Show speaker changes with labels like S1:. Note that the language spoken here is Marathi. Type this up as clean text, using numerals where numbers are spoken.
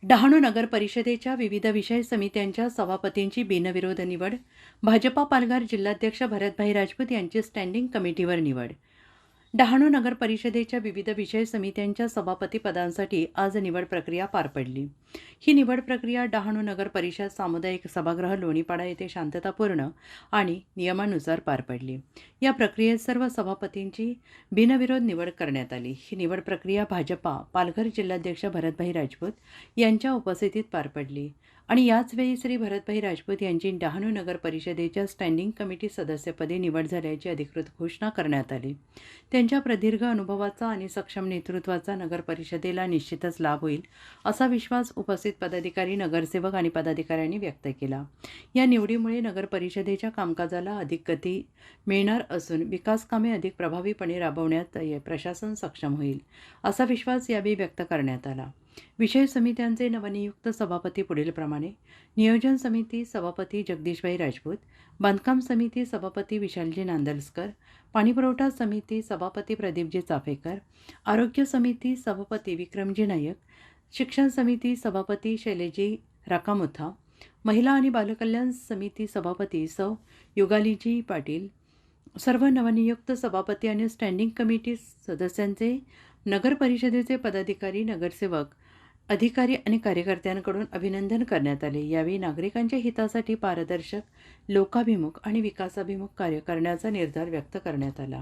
S1: डहाणू नगर परिषदेच्या विविध विषय समित्यांच्या सभापतींची बिनविरोध निवड. भाजपा पालघर जिल्हाध्यक्ष भरतभाई राजपूत यांची स्टँडिंग कमिटीवर निवड. डहाणू नगर परिषदेच्या विविध विषय समित्यांच्या सभापती पदांसाठी आज निवड प्रक्रिया पार पडली. ही निवड प्रक्रिया डहाणू नगर परिषद सामुदायिक सभागृह लोणीपाडा येथे शांततापूर्ण आणि नियमानुसार पार पडली. या प्रक्रियेत सर्व सभापतींची बिनविरोध निवड करण्यात आली. ही निवड प्रक्रिया भाजपा पालघर जिल्हाध्यक्ष भरतभाई राजपूत यांच्या उपस्थितीत पार पडली आणि याचवेळी श्री भरतभाई राजपूत यांची डहाणू नगर परिषदेच्या स्टँडिंग कमिटी सदस्यपदी निवड झाल्याची अधिकृत घोषणा करण्यात आली. त्यांच्या प्रदीर्घ अनुभवाचा आणि सक्षम नेतृत्वाचा नगर परिषदेला निश्चितच लाभ होईल असा विश्वास उपस्थित पदाधिकारी, नगरसेवक आणि पदाधिकाऱ्यांनी व्यक्त केला. या निवडीमुळे नगर परिषदेच्या कामकाजाला अधिक गती मिळणार असून विकास कामे अधिक प्रभावीपणे राबवण्यात प्रशासन सक्षम होईल असा विश्वास यावेळी व्यक्त करण्यात आला. विषय समित्यांचे नवनियुक्त सभापती पुढीलप्रमाणे: नियोजन समिती सभापती जगदीशभाई राजपूत, बांधकाम समिती सभापती विशालजी नांदलस्कर, पाणीपुरवठा समिती सभापती प्रदीपजी चाफेकर, आरोग्य समिती सभापती विक्रमजी नायक, शिक्षण समिती सभापती शैलेजी राकामुथा, महिला आणि बालकल्याण समिती सभापती सौ युगालीजी पाटील. सर्व नवनियुक्त सभापती आणि स्टँडिंग कमिटी सदस्यांचे नगर परिषदेचे पदाधिकारी, नगरसेवक, अधिकारी आणि कार्यकर्त्यांकडून अभिनंदन करण्यात आले. यावेळी नागरिकांच्या हितासाठी पारदर्शक, लोकाभिमुख आणि विकासाभिमुख कार्य करण्याचा निर्धार व्यक्त करण्यात आला.